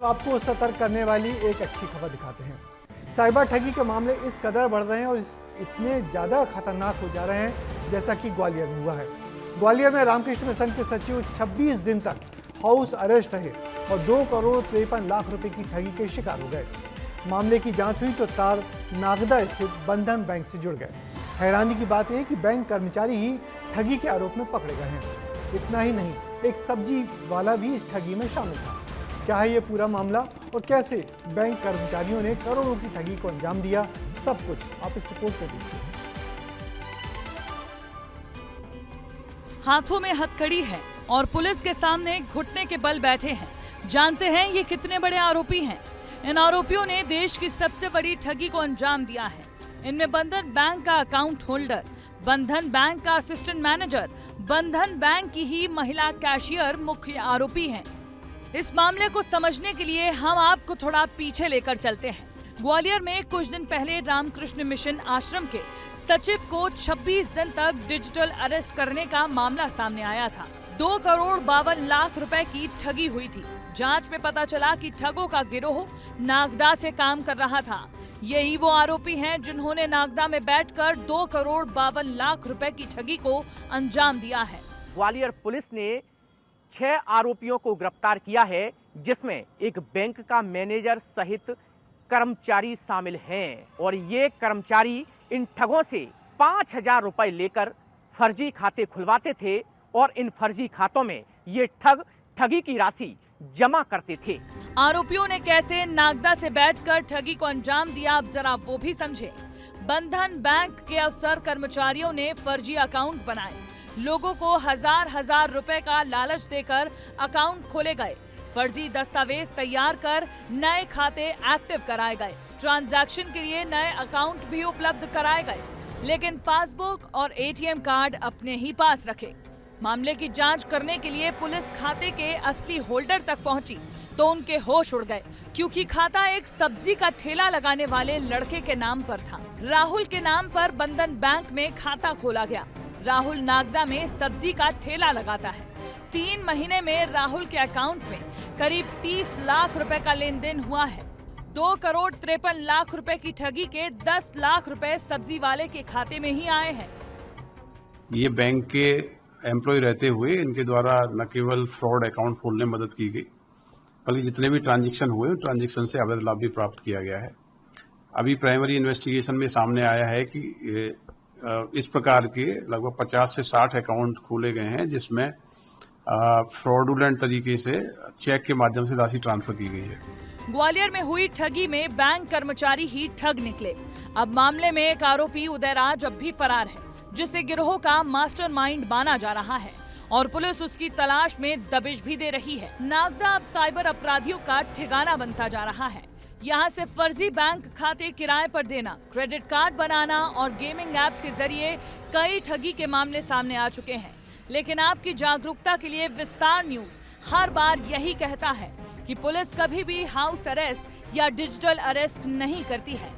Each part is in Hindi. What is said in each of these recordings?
आपको सतर्क करने वाली एक अच्छी खबर दिखाते हैं। साइबर ठगी के मामले इस कदर बढ़ रहे हैं और इतने ज़्यादा खतरनाक हो जा रहे हैं जैसा कि ग्वालियर में हुआ है। ग्वालियर में रामकृष्ण मिशन के सचिव 26 दिन तक हाउस अरेस्ट रहे और 2 करोड़ 53 लाख रुपए की ठगी के शिकार हो गए। मामले की जांच हुई तो तार नागदा स्थित बंधन बैंक से जुड़ गए। हैरानी की बात यह है कि बैंक कर्मचारी ही ठगी के आरोप में पकड़े गए हैं। इतना ही नहीं, एक सब्जी वाला भी इस ठगी में शामिल था। क्या है ये पूरा मामला और कैसे बैंक कर्मचारियों ने करोड़ों की ठगी को अंजाम दिया, सब कुछ आप इस रिपोर्ट में देखिए। हाथों में हथकड़ी है और पुलिस के सामने घुटने के बल बैठे हैं। जानते हैं ये कितने बड़े आरोपी हैं। इन आरोपियों ने देश की सबसे बड़ी ठगी को अंजाम दिया है। इनमें बंधन बैंक का अकाउंट होल्डर, बंधन बैंक का असिस्टेंट मैनेजर, बंधन बैंक की ही महिला कैशियर मुख्य आरोपी हैं। इस मामले को समझने के लिए हम आपको थोड़ा पीछे लेकर चलते हैं। ग्वालियर में कुछ दिन पहले रामकृष्ण मिशन आश्रम के सचिव को 26 दिन तक डिजिटल अरेस्ट करने का मामला सामने आया था। 2 करोड़ 52 लाख रुपए की ठगी हुई थी। जांच में पता चला कि ठगों का गिरोह नागदा से काम कर रहा था। यही वो आरोपी हैं जिन्होंने नागदा में बैठकर 2 करोड़ 52 लाख रुपए की ठगी को अंजाम दिया है। ग्वालियर पुलिस ने 6 आरोपियों को गिरफ्तार किया है, जिसमें एक बैंक का मैनेजर सहित कर्मचारी शामिल हैं और ये कर्मचारी इन ठगों से 5,000 रुपए लेकर फर्जी खाते खुलवाते थे और इन फर्जी खातों में ये ठग ठगी की राशि जमा करते थे। आरोपियों ने कैसे नागदा से बैठकर ठगी को अंजाम दिया, अब जरा वो भी समझे। बंधन बैंक के अफसर कर्मचारियों ने फर्जी अकाउंट बनाए। लोगों को हजार रुपए का लालच देकर अकाउंट खोले गए। फर्जी दस्तावेज तैयार कर नए खाते एक्टिव कराए गए। ट्रांजैक्शन के लिए नए अकाउंट भी उपलब्ध कराए गए, लेकिन पासबुक और एटीएम कार्ड अपने ही पास रखे। मामले की जांच करने के लिए पुलिस खाते के असली होल्डर तक पहुंची तो उनके होश उड़ गए, क्योंकि खाता एक सब्जी का ठेला लगाने वाले लड़के के नाम पर था। राहुल के नाम पर बंधन बैंक में खाता खोला गया। राहुल नागदा में सब्जी का ठेला लगाता है। 3 महीने में राहुल के अकाउंट में करीब 30 लाख रुपए का लेन देन हुआ है। 2 करोड़ 53 लाख रुपए की ठगी के 10 लाख रुपए सब्जी वाले के खाते में ही आए हैं। ये बैंक के एम्प्लॉय रहते हुए इनके द्वारा न केवल फ्रॉड अकाउंट खोलने में मदद की गई, बल्कि जितने भी ट्रांजैक्शन हुए ट्रांजैक्शन से अवैध लाभ भी प्राप्त किया गया है। अभी प्राइमरी इन्वेस्टिगेशन में सामने आया है कि इस प्रकार के लगभग 50 से 60 अकाउंट खोले गए हैं, जिसमें फ्रॉडुलेंट तरीके से चेक के माध्यम से राशि ट्रांसफर की गई है। ग्वालियर में हुई ठगी में बैंक कर्मचारी ही ठग निकले। अब मामले में एक आरोपी उदयराज अब भी फरार है, जिसे गिरोह का मास्टरमाइंड माना जा रहा है और पुलिस उसकी तलाश में दबिश भी दे रही है। नागदा अब साइबर अपराधियों का ठिकाना बनता जा रहा है। यहाँ से फर्जी बैंक खाते किराए पर देना, क्रेडिट कार्ड बनाना और गेमिंग एप्स के जरिए कई ठगी के मामले सामने आ चुके हैं। लेकिन आपकी जागरूकता के लिए विस्तार न्यूज हर बार यही कहता है कि पुलिस कभी भी हाउस अरेस्ट या डिजिटल अरेस्ट नहीं करती है।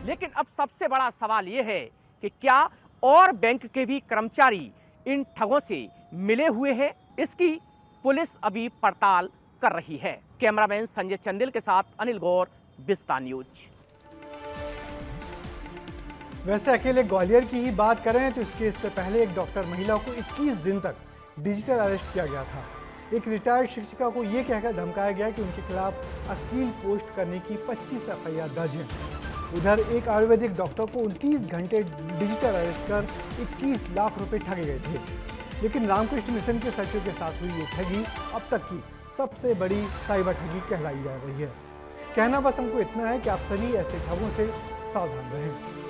लेकिन अब सबसे बड़ा सवाल ये है कि क्या और बैंक के भी कर्मचारी इन ठगों से मिले हुए हैं? इसकी पुलिस अभी पड़ताल कर रही है। कैमरामैन संजय चंदेल के साथ अनिल गौर, विस्तार न्यूज। वैसे अकेले ग्वालियर की ही बात करें तो इसके इससे पहले एक डॉक्टर महिला को 21 दिन तक डिजिटल अरेस्ट किया गया था। एक रिटायर्ड शिक्षिका को यह कहकर धमकाया गया कि उनके खिलाफ अश्लील पोस्ट करने की 25 एफआईआर दर्ज है। उधर एक आयुर्वेदिक डॉक्टर को 29 घंटे डिजिटल अरेस्ट कर 21 लाख रुपए ठगे गए थे। लेकिन रामकृष्ण मिशन के सचिव के साथ हुई ये ठगी अब तक की सबसे बड़ी साइबर ठगी कहलाई जा रही है। कहना बस हमको इतना है कि आप सभी ऐसे ठगों से सावधान रहें।